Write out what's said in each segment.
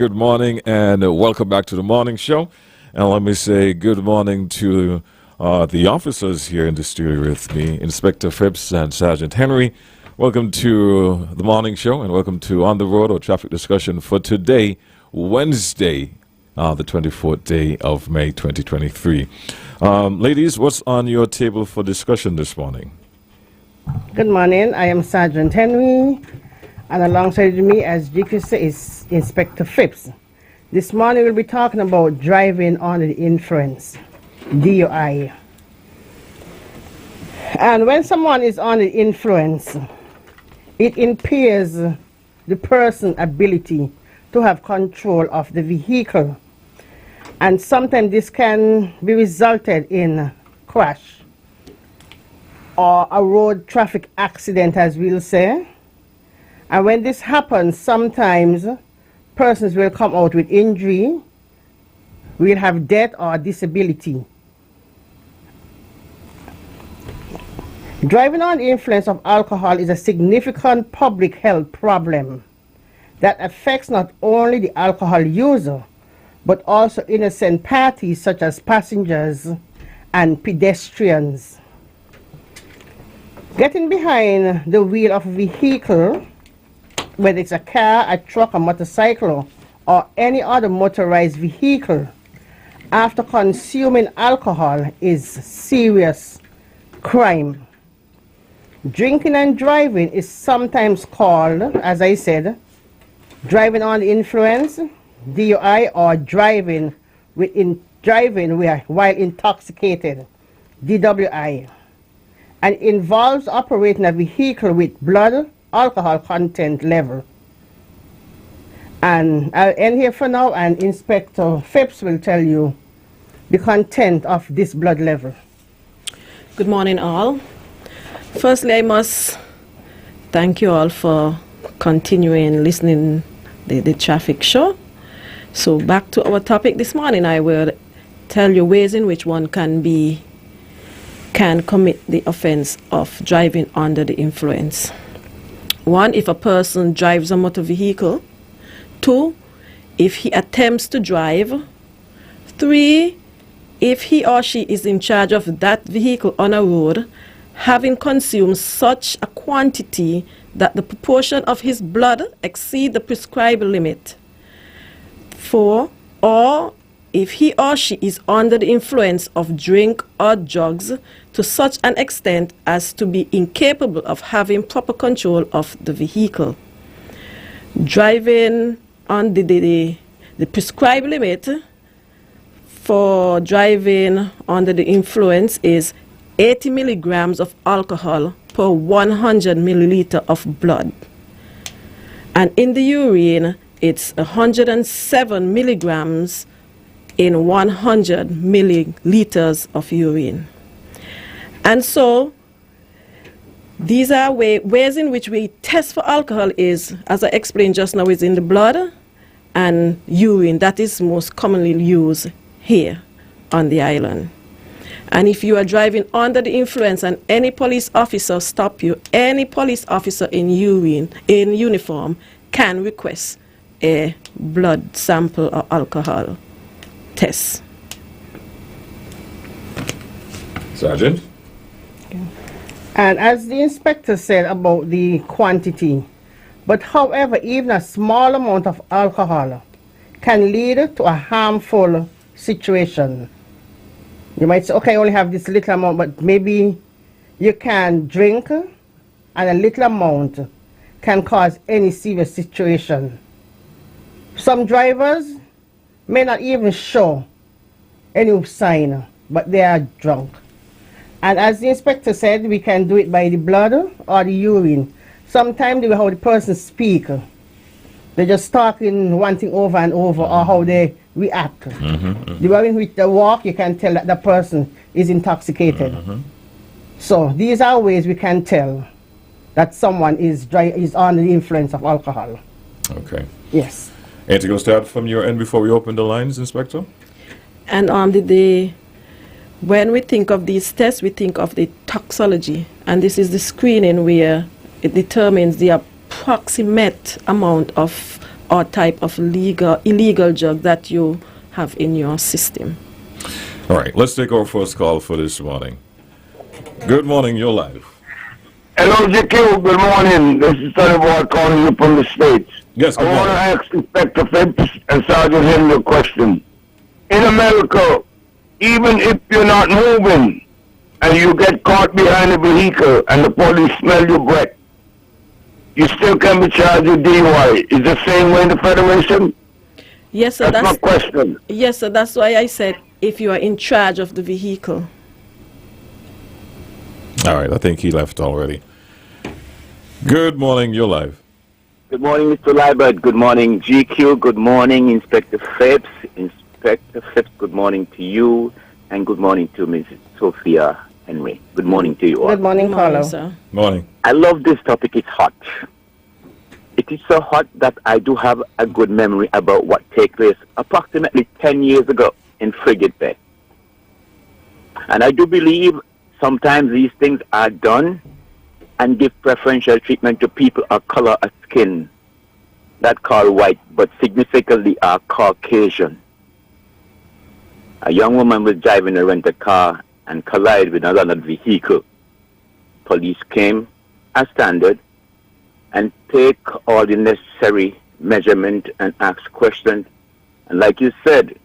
Good morning and welcome back to the morning show. And let me say good morning to the officers here in the studio with me, Inspector Phipps and Sergeant Henry. Welcome to the morning show and welcome to On the Road, or traffic discussion for today, Wednesday, the 24th day of May 2023. Ladies, what's on your table for discussion this morning? Good morning. I am Sergeant Henry, and alongside me, as GQ is Inspector Phipps. This morning we'll be talking about driving under the influence, DUI. And when someone is under the influence, it impairs the person's ability to have control of the vehicle. And sometimes this can be resulted in crash or a road traffic accident, as we'll say. And when this happens, sometimes persons will come out with injury, will have death or disability. Driving under the influence of alcohol is a significant public health problem that affects not only the alcohol user, but also innocent parties such as passengers and pedestrians. Getting behind the wheel of a vehicle, whether it's a car, a truck, a motorcycle, or any other motorized vehicle, after consuming alcohol is serious crime. Drinking and driving is sometimes called, as I said, driving under influence, DUI, or driving while intoxicated, DWI, and involves operating a vehicle with blood alcohol content level. And I'll end here for now, and Inspector Phipps will tell you the content of this blood level. Good morning, all. Firstly, I must thank you all for continuing listening the traffic show. So back to our topic this morning, I will tell you ways in which one can commit the offense of driving under the influence. 1, if a person drives a motor vehicle. 2, if he attempts to drive. 3, if he or she is in charge of that vehicle on a road, having consumed such a quantity that the proportion of his blood exceed the prescribed limit. 4, or if he or she is under the influence of drink or drugs to such an extent as to be incapable of having proper control of the vehicle. Driving on the prescribed limit for driving under the influence is 80 milligrams of alcohol per 100 milliliter of blood. And in the urine, it's 107 milligrams in 100 milliliters of urine. And so these are ways in which we test for alcohol is, as I explained just now, is in the blood and urine. That is most commonly used here on the island. And if you are driving under the influence and any police officer stop you, any police officer in uniform can request a blood sample or alcohol test. Sergeant? And as the inspector said about the quantity, but however, even a small amount of alcohol can lead to a harmful situation. You might say, okay, I only have this little amount, but maybe you can drink, and a little amount can cause any serious situation. Some drivers may not even show any sign, but they are drunk. And as the inspector said, we can do it by the blood or the urine. Sometimes the way how the person speak, they're just talking one thing over and over, or how they react. The way in which they walk, you can tell that the person is intoxicated. So these are ways we can tell that someone is under the influence of alcohol. Okay. Yes. Anything else to add from your end before we open the lines, Inspector? And when we think of these tests, we think of the toxology. And this is the screening where it determines the approximate amount of or type of illegal drug that you have in your system. All right, let's take our first call for this morning. Good morning, you're live. Hello, GQ. Good morning. This is Sonny Boy calling you from the States. Yes, good I want to morning. ask Inspector Phipps and Sergeant Henry a question. In America, even if you're not moving and you get caught behind a vehicle and the police smell your breath, you still can be charged with DUI. Is the same way in the Federation? Yes, sir. That's my question. Yes, sir. That's why I said if you are in charge of the vehicle. All right, I think he left already. Good morning, you're live. Good morning, Mr. Liebert. Good morning, GQ. Good morning, Inspector Phipps. Inspector Phipps, good morning to you. And good morning to Mrs. Sophia Henry. Good morning to you all. Good morning, Good morning, Carlo. sir. Morning. I love this topic. It's hot. It is so hot that I do have a good memory about what took place approximately 10 years ago in Frigate Bay. And I do believe sometimes these things are done and give preferential treatment to people of color of skin, not called white, but significantly are Caucasian. A young woman was driving a rented car and collided with another vehicle. Police came as standard and take all the necessary measurement and ask questions. And like you said,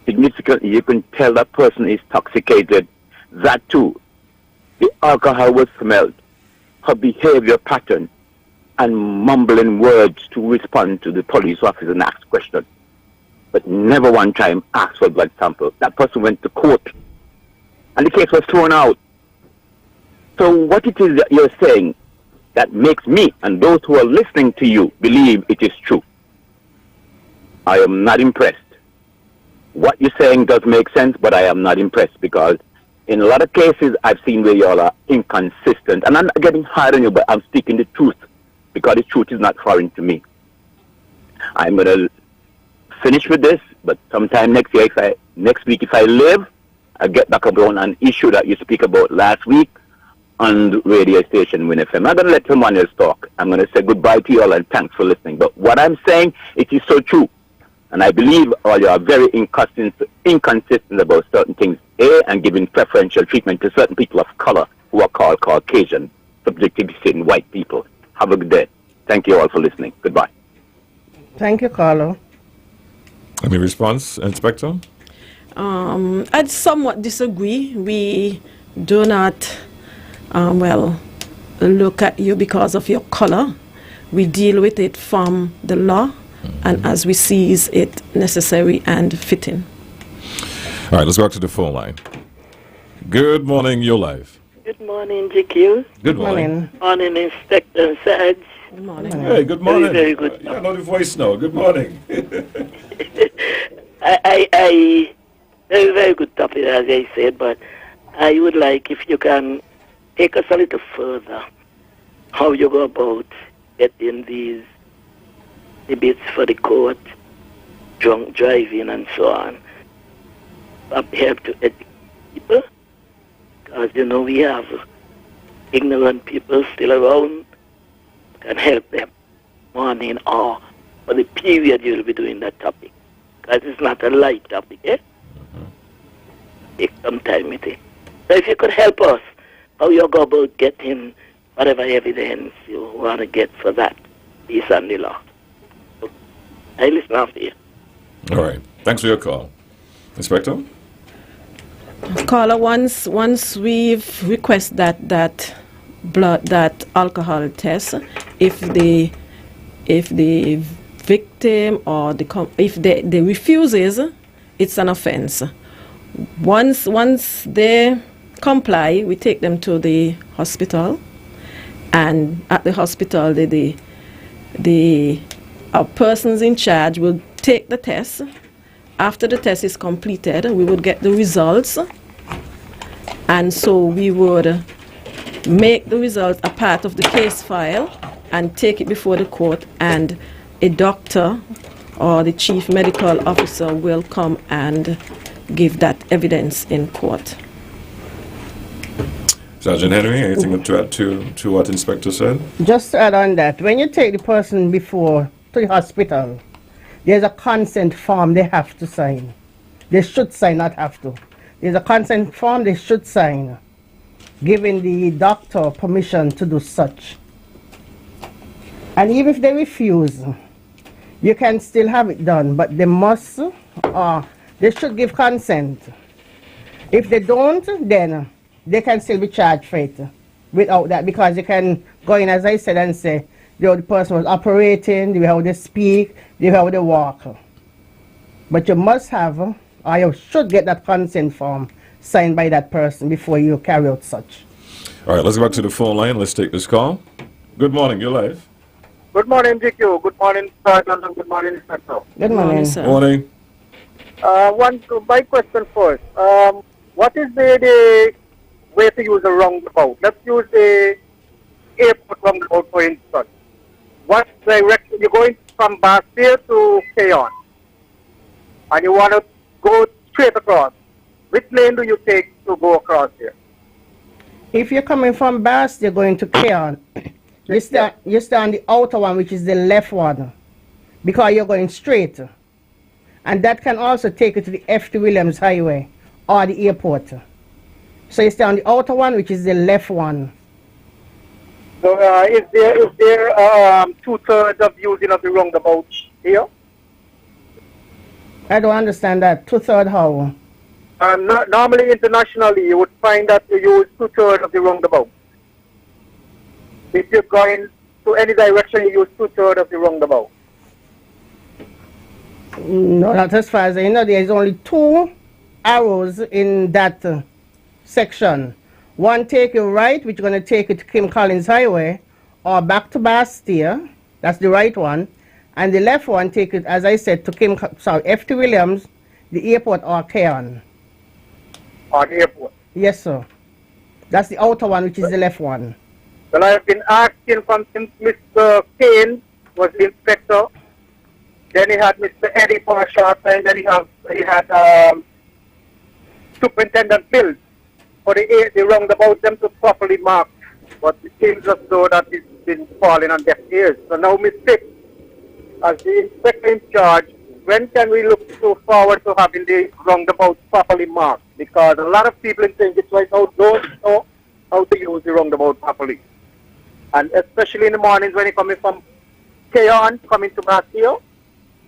significantly you can tell that person is intoxicated. That too, the alcohol was smelled, her behavior pattern, and mumbling words to respond to the police officer and ask questions. But never one time asked for a blood sample. That person went to court, and the case was thrown out. So what it is that you're saying that makes me and those who are listening to you believe it is true. I am not impressed. What you're saying does make sense, but I am not impressed because in a lot of cases I've seen where y'all are inconsistent. And I'm not getting hard on you, but I'm speaking the truth because the truth is not foreign to me. I'm going to finish with this, but sometime next week if I live, I'll get back around an issue that you speak about last week on the radio station Win FM. I'm not going to let someone else talk. I'm going to say goodbye to you all and thanks for listening. But what I'm saying, it is so true. And I believe all you are very inconsistent about certain things. And giving preferential treatment to certain people of color who are called Caucasian, subject to be seen white people. Have a good day. Thank you all for listening. Goodbye. Thank you, Carlo. Any response, Inspector? I'd somewhat disagree. We do not, look at you because of your color. We deal with it from the law, and as we see is it necessary and fitting. All right, let's go back to the phone line. Good morning, you're live. Good morning, GQ. Good morning. Morning, Inspector Sarge. Good morning. Hey, good morning. Very good. I know the voice now. Good morning. I very good topic, as I said, but I would like if you can take us a little further how you go about getting these debates for the court, drunk driving and so on. Help to educate people, because we have ignorant people still around, can help them morning or for the period you'll be doing that topic, because it's not a light topic, Take some time with it. So if you could help us, how you go about getting whatever evidence you want to get for that, peace and the law. I listen after you. All right. Thanks for your call. Inspector? Caller, once we've requested that alcohol test, if the victim or if they refuses, it's an offense. Once they comply, we take them to the hospital, and at the hospital our persons in charge will take the test. After the test is completed, we would get the results, and so we would make the results a part of the case file and take it before the court, and a doctor or the chief medical officer will come and give that evidence in court. Sergeant Henry, anything to add to what Inspector said? Just to add on that, when you take the person before to the hospital, there's a consent form they have to sign. They should sign, not have to. There's a consent form they should sign, giving the doctor permission to do such. And even if they refuse, you can still have it done, but they must, they should give consent. If they don't, then they can still be charged for it without that, because you can go in, as I said, and say, the person was operating, the way how they speak, the way how they walk. But you must have, or you should get that consent form signed by that person before you carry out such. All right, let's go back to the phone line. Let's take this call. Good morning, you're live. Good morning, GQ. Good morning, Sergeant, and good morning, Inspector. Good morning. sir. Morning. My question first. What is the way to use a roundabout? Let's use the airport roundabout, for instance. What direction you're going from Bastille to Keyon, and you want to go straight across? Which lane do you take to go across here? If you're coming from Bass, you're going to Keon. You stay on the outer one, which is the left one, because you're going straight. And that can also take you to the F.T. Williams Highway or the airport. So you stay on the outer one, which is the left one. So is there 2/3 of using of the roundabout here? I don't understand that. 2/3 how? Normally, internationally, you would find that you use 2/3 of the roundabout. If you're going to any direction, you use 2/3 of the roundabout. No, not as far as I know. There's only 2 arrows in that section. One take you right, which is going to take you to Kim Collins Highway, or back to Bastille. That's the right one. And the left one take it, as I said, to F.T. Williams, the airport, or Keon. Or the airport. Yes, sir. That's the outer one, which is the left one. Well, I've been asking from Mr. Kane, was the inspector. Then he had Mr. Eddie for a short time. Then he had Superintendent Mills for the roundabout them to properly mark. But it seems as though that it's been falling on deaf ears. So now, Mr. as the inspector in charge, when can we look forward to having the roundabout properly marked? Because a lot of people in St. Kitts right now don't know how to use the roundabout properly. And especially in the mornings when you're coming from Keon, coming to Bastille,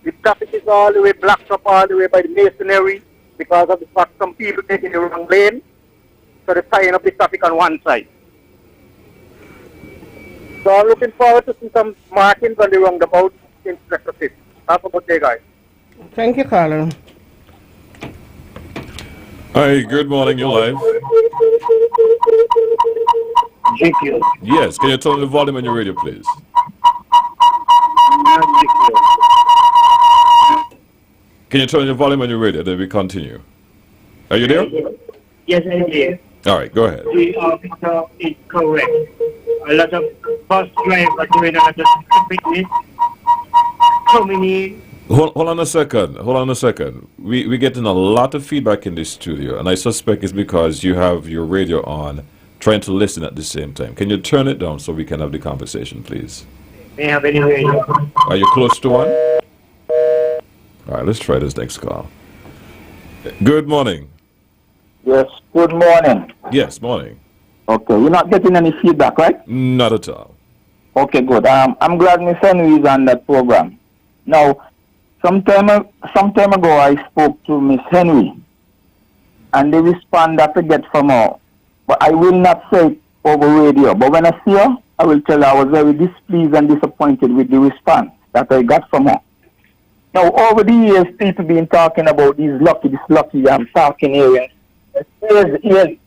the traffic is all the way blocked up all the way by the masonry because of the fact some people taking the wrong lane. So they're tying up the traffic on one side. So I'm looking forward to see some markings on the roundabout in Sector 6. Have a good day, guys. Thank you, Carlo. Hi, good morning, you're live. GQ. Yes, can you turn the volume on your radio, please? Can you turn the volume on your radio, then we continue. Are you there? Yes, I did. All right, go ahead. The officer is correct. A lot of bus drivers doing a lot of stupidness coming in. Hold on a second. We're getting a lot of feedback in this studio, and I suspect it's because you have your radio on, trying to listen at the same time. Can you turn it down so we can have the conversation, please? May I have any radio? Are you close to one? All right, let's try this next call. Good morning. Yes, good morning. Yes, morning. Okay, we're not getting any feedback, right? Not at all. Okay, good. I'm glad Miss Henry is on that program. Now, some time ago, I spoke to Miss Henry, and the response that I get from her, but I will not say it over radio. But when I see her, I will tell her I was very displeased and disappointed with the response that I got from her. Now, over the years, people been talking about this lucky parking areas. Here's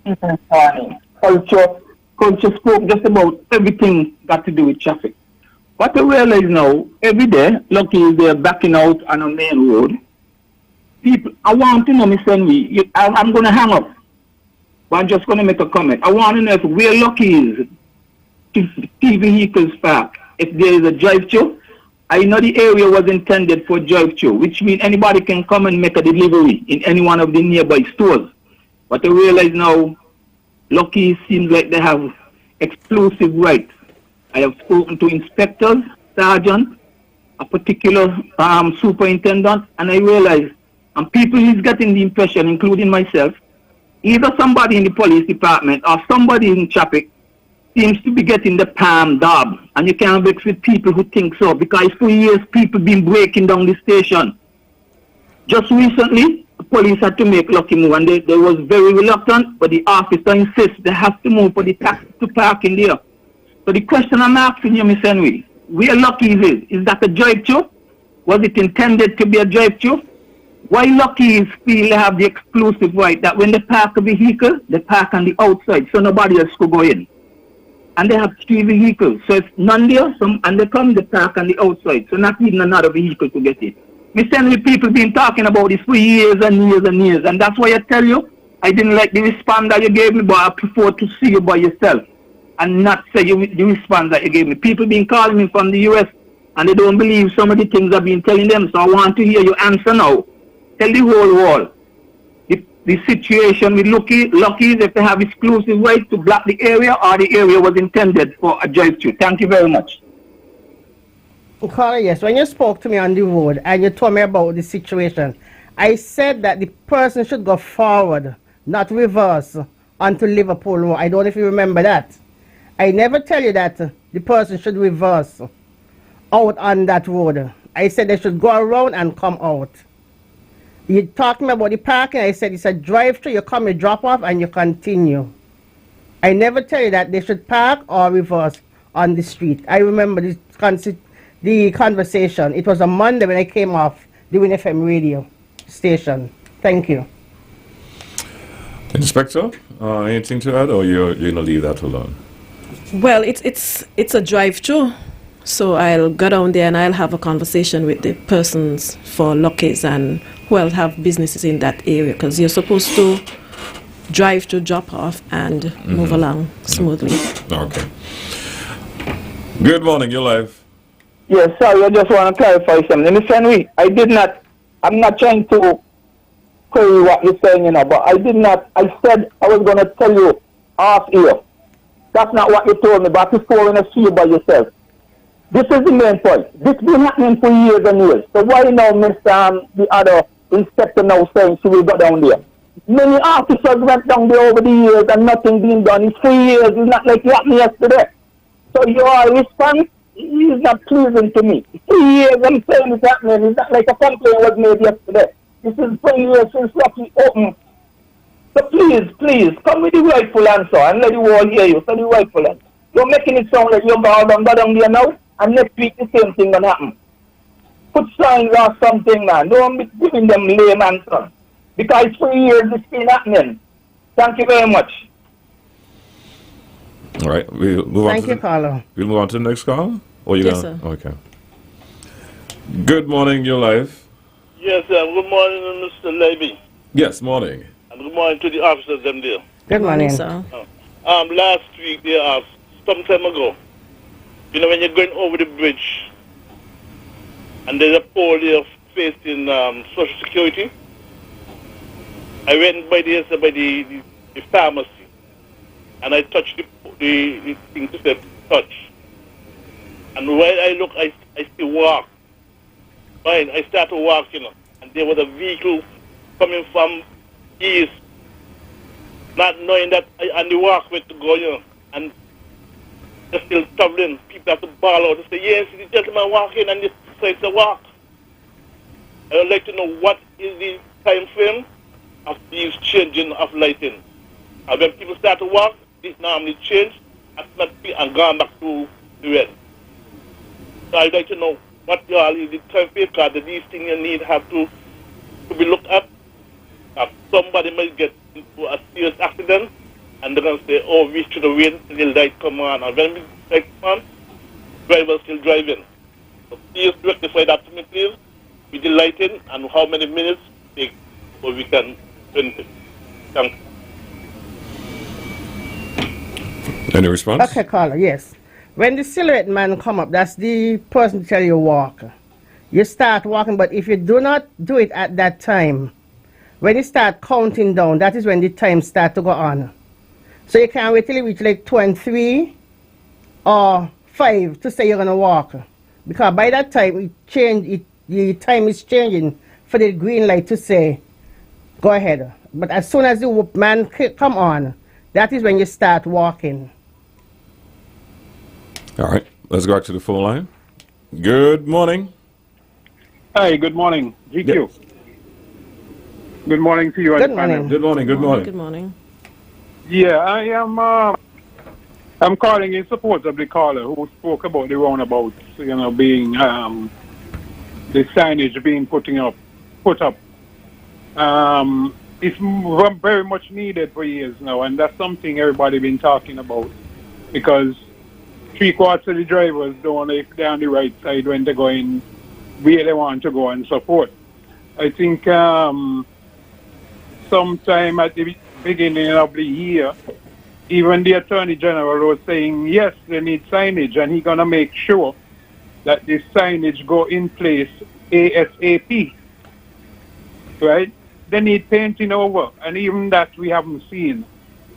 people planning. Culture spoke just about everything got to do with traffic. What I realize now, every day, lucky is they're backing out on a main road. People, I want to know, Miss Henry, I'm going to hang up, but I'm just going to make a comment. I want to know if where lucky is, if vehicles park, if there is a drive-thru. I know the area was intended for drive-thru, which means anybody can come and make a delivery in any one of the nearby stores. But I realize now, Lucky seems like they have exclusive rights. I have spoken to inspectors, sergeants, a particular superintendent, and I realized, and people is getting the impression, including myself, either somebody in the police department or somebody in traffic seems to be getting the palm dab, and you can't mix with people who think so, because for years people been breaking down the station. Just recently, the police had to make lucky move, and they was very reluctant, but the officer insists they have to move for the taxi to park in there. So the question I'm asking you, Miss Henry, where Lucky's is that a drive-through? Was it intended to be a drive-through? Why Lucky's feel they have the exclusive right that when they park a vehicle, they park on the outside, so nobody else could go in. And they have 3 vehicles, so it's none there, and they come, they park on the outside, so not even another vehicle to get in. Miss Henry, people been talking about this for years and years and years, and that's why I tell you, I didn't like the response that you gave me, but I prefer to see you by yourself and not say the response that you gave me. People been calling me from the US, and they don't believe some of the things I've been telling them, so I want to hear your answer now. Tell the whole world the situation with Lucky's, if they have exclusive right to block the area, or the area was intended for a drive-through. Thank you very much. Caller, yes, when you spoke to me on the road and you told me about the situation, I said that the person should go forward, not reverse, onto Liverpool Road. I don't know if you remember that. I never tell you that the person should reverse out on that road. I said they should go around and come out. You talking about the parking, I said it's a drive-through, you come, you drop off, and you continue. I never tell you that they should park or reverse on the street. I remember the conversation. It was a Monday when I came off the Win FM radio station. Thank you. Inspector, anything to add, or you're going to leave that alone? Well, it's a drive-through, so I'll go down there and I'll have a conversation with the persons for Lucky's and who else have businesses in that area, because you're supposed to drive to drop off and move along smoothly. Okay. Good morning, you're live. Yes, sorry, I just want to clarify something. Miss Henry, I'm not trying to query what you're saying, but I said I was going to tell you off here. That's not what you told me, but before when I see you by yourself. This is the main point. This has been happening for years and years. So why now, the other inspector now saying she will go down there? Many officers went down there over the years and nothing being done. It's 3 years. It's not like it happened yesterday. So your response is not pleasing to me. 3 years I'm saying it's happening. It's not like a complaint was made yesterday. This is 3 years since Lucky opened. So please, come with the rightful answer and let the world hear you. So the rightful answer. You're making it sound like you're going down there now, and next week the same thing gonna happen. Put signs or something, man. Don't be giving them lame answers. Because 3 years it's been happening. Thank you very much. All right, we'll move Thank you, caller. We'll move on to the next call? Or you Yes, gonna? sir. Okay. Good morning, you're live. Yes, good morning, Mr. Levy. Yes, morning. And good morning to the officers them there. Good morning. sir. Last week, some time ago, when you're going over the bridge, and there's a pole there facing Social Security, I went by the pharmacy, and I touched the thing to say touch. And while I look, I still walk. Fine, I start to walk, and there was a vehicle coming from east, not knowing that I on the walkway to go, and they're still traveling. People have to bawl out and say, yes, the gentleman walking, and so it's a walk. I would like to know what is the time frame of these changing of lighting. And when people start to walk, this normally change and gone back to the red. So I'd like to know what is the time frame, because these things you need have to be looked at. Somebody might get into a serious accident, and they're going to say, oh, we should have waited until the light come on. And when the light come on, drivers still driving. So please rectify that to me, please, with the lighting and how many minutes it takes so we can benefit. Thank you. Any response? Okay, caller, yes. When the silhouette man come up, that's the person to tell you walk. You start walking, but if you do not do it at that time, when you start counting down, that is when the time start to go on. So you can't wait till you reach like 2 and 3 or 5 to say you're going to walk. Because by that time, the time is changing for the green light to say, go ahead. But as soon as the man come on, that is when you start walking. All right, let's go back to the phone line. Good morning. Hi, good morning. GQ. Yep. Good morning to you. Good and the panel. morning. Good morning. Good morning. Good morning. Yeah, I am. I'm calling in support of the caller who spoke about the roundabouts. Being the signage being put up. It's very much needed for years now, and that's something everybody been talking about because 3/4 of the drivers don't want to stay on the right side when they're going where they want to go and so forth. I think sometime at the beginning of the year, even the Attorney General was saying, yes, they need signage, and he's going to make sure that this signage go in place ASAP, right? They need painting over, and even that we haven't seen,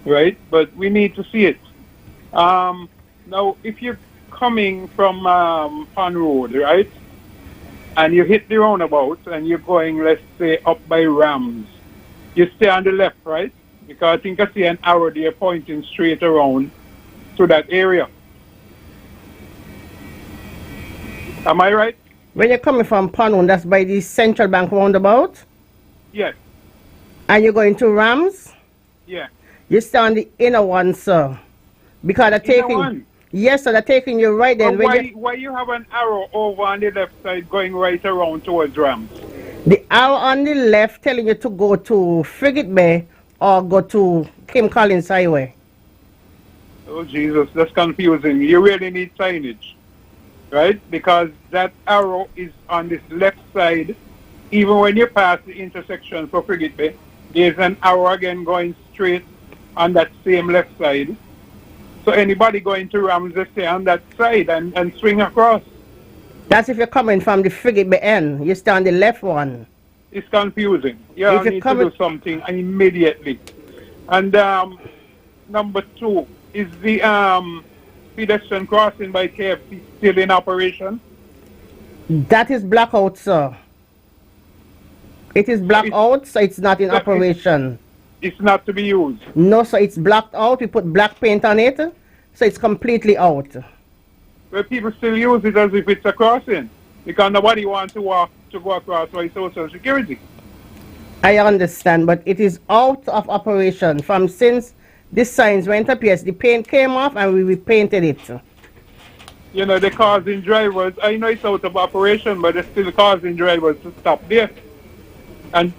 right? But we need to see it. Now, if you're coming from Pond Road, right, and you hit the roundabout and you're going, let's say, up by Rams, you stay on the left, right? Because I think I see an arrow there pointing straight around to that area. Am I right? When you're coming from Pond, that's by the Central Bank roundabout? Yes. And you're going to Rams? Yeah. You stay on the inner one, sir. Because they're taking... one? Yes, sir, they're taking you right then. But why you have an arrow over on the left side going right around towards Rams? The arrow on the left telling you to go to Frigate Bay or go to Kim Collins Highway. Oh, Jesus, that's confusing. You really need signage, right? Because that arrow is on this left side. Even when you pass the intersection for Frigate Bay, there's an arrow again going straight on that same left side. So anybody going to Rams, they stay on that side and swing across. That's if you're coming from the Frigate Bay end. You stay on the left one. It's confusing. You need to do something immediately. And number 2, is the pedestrian crossing by KFC still in operation? That is blackout, sir. It is blacked out, so it's not in operation. It's not to be used? No, sir, it's blacked out. We put black paint on it, so it's completely out. Well, people still use it as if it's a crossing because nobody wants to go across by Social Security. I understand, but it is out of operation from since the signs went up. Yes, the paint came off and we repainted it. They're causing drivers. I know it's out of operation, but they're still causing drivers to stop there. And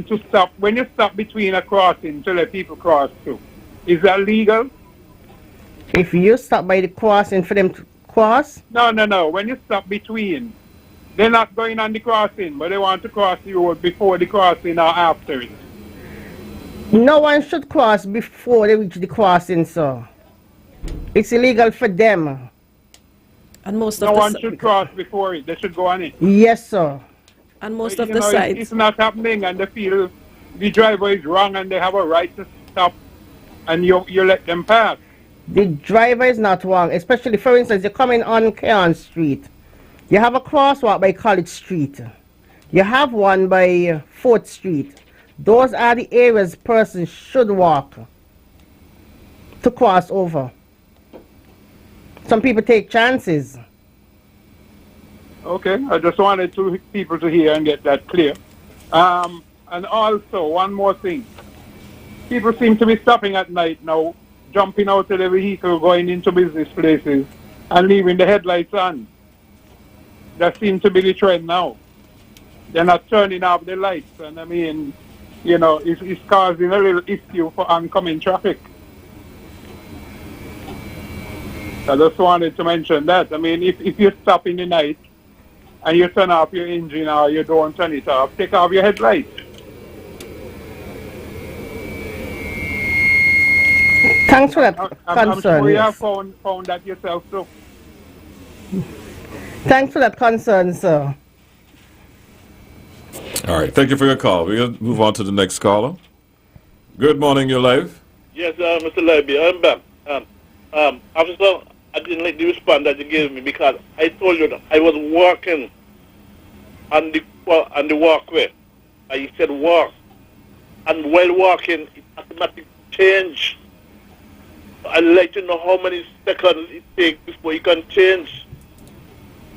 to stop, when you stop between a crossing to let people cross through, is that legal? If you stop by the crossing for them to cross? No. When you stop between, they're not going on the crossing, but they want to cross the road before the crossing or after it. No one should cross before they reach the crossing, sir. It's illegal for them. And most no one should cross before it. They should go on it. Yes, sir. And most of the sites. It's not happening, and they feel the driver is wrong, and they have a right to stop, and you let them pass. The driver is not wrong, especially, for instance, you're coming on Kearn Street. You have a crosswalk by College Street. You have one by 4th Street. Those are the areas persons should walk to cross over. Some people take chances. Okay, I just wanted people to hear and get that clear. And also, one more thing. People seem to be stopping at night now, jumping out of the vehicle, going into business places, and leaving the headlights on. That seems to be the trend now. They're not turning off the lights, and I mean, it's causing a little issue for oncoming traffic. I just wanted to mention that. I mean, if you stop in the night, and you turn off your engine or you don't turn it off, take off your headlights. Thanks for that concern. I'm sure you have found that yourself too. Thanks for that concern, sir. All right, thank you for your call. We're going to move on to the next caller. Good morning, you're live. Yes, Mr. Libby, I'm back. Officer, I didn't like the response that you gave me because I told you that I was walking on the walkway. I said walk. And while walking, it automatically changed. I'd like to know how many seconds it takes before you can change.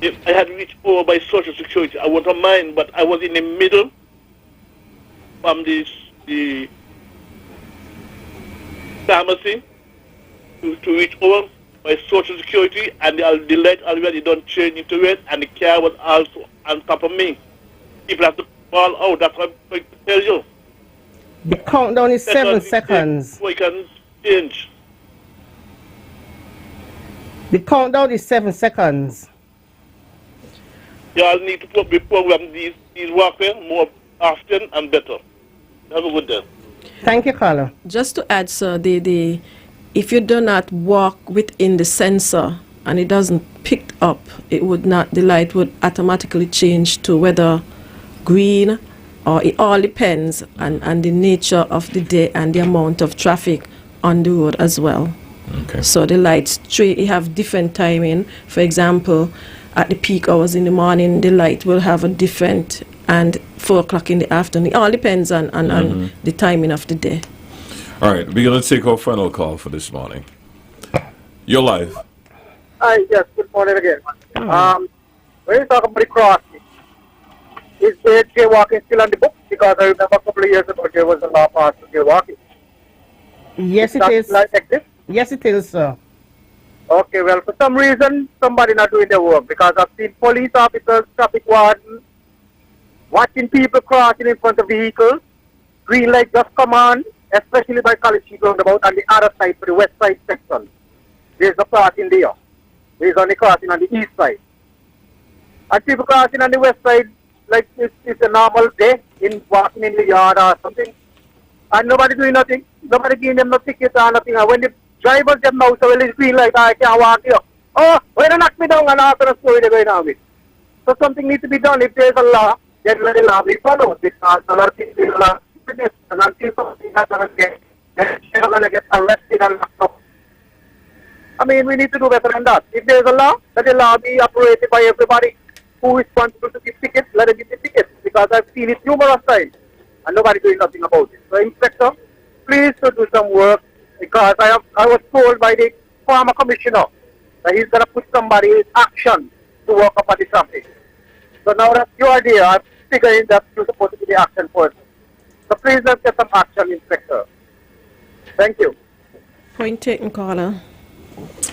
If I had reached over by Social Security, I wouldn't mind, but I was in the middle from the pharmacy to reach over by Social Security, and the light already done change into red, and the car was also on top of me. People have to fall out. That's what I'm trying to tell you. The countdown is 7 seconds. So you can change. The countdown is 7 seconds. You all need to program these walkways more often and better. Have a good day. Thank you, caller. Just to add, sir, if you do not walk within the sensor and it doesn't pick up, the light would automatically change to whether green, or it all depends on the nature of the day and the amount of traffic on the road as well. Okay. So the lights have different timing. For example, at the peak hours in the morning, the light will have a different, and 4 o'clock in the afternoon. It all depends on the timing of the day. All right, we're going to take our final call for this morning. You're live. Hi, yes, good morning again. When you talk about the crossing, is the jaywalking still on the book? Because I remember a couple of years ago there was a law passed for jaywalking. Yes, it is. Like this? Yes, it is, sir. Okay, well, for some reason, somebody not doing their work, because I've seen police officers, traffic wardens, watching people crossing in front of vehicles. Green light just come on, especially by College Street roundabout on the other side for the west side section. There's a crossing there. There's only crossing on the east side. And people crossing on the west side, like it's a normal day, in walking in the yard or something. And nobody doing nothing. Nobody giving them no ticket or nothing. And when the drivers them now, so well, it's green light, I can't walk here. Oh, why don't knock me down and after the story they're going on with. So something needs to be done. If there's a law, then let the law be followed. Because a lot of people will not do this. And until something happens again, they're going to get arrested and locked up. I mean, we need to do better than that. If there's a law, let the law be operated by everybody who is responsible to give tickets, let them give the tickets. Because I've seen it numerous times and nobody doing nothing about it. So, Inspector, please do some work, because I was told by the former commissioner that he's going to put somebody in action to work up on the traffic. So now that you are there, I'm figuring that you're supposed to be the action person. So please let's get some action, Inspector. Thank you. Point taken, caller.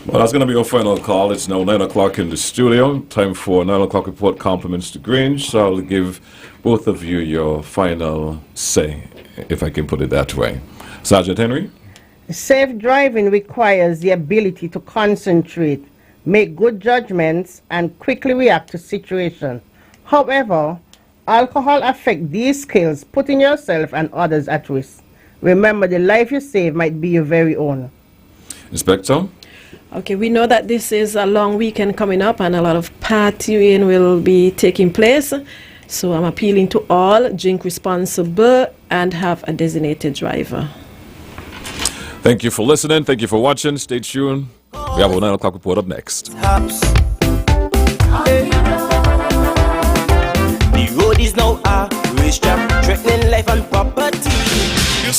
Well, that's going to be our final call. It's now 9 o'clock in the studio. Time for 9 o'clock report compliments to Grange. So I'll give both of you your final say, if I can put it that way. Sergeant Henry? Safe driving requires the ability to concentrate, make good judgments, and quickly react to situations. However, alcohol affects these skills, putting yourself and others at risk. Remember, the life you save might be your very own. Inspector? Okay, we know that this is a long weekend coming up and a lot of partying will be taking place. So I'm appealing to all, drink responsible and have a designated driver. Thank you for listening. Thank you for watching. Stay tuned. We have a 9 o'clock report up next. The road is now a racetrack, threatening life and property. You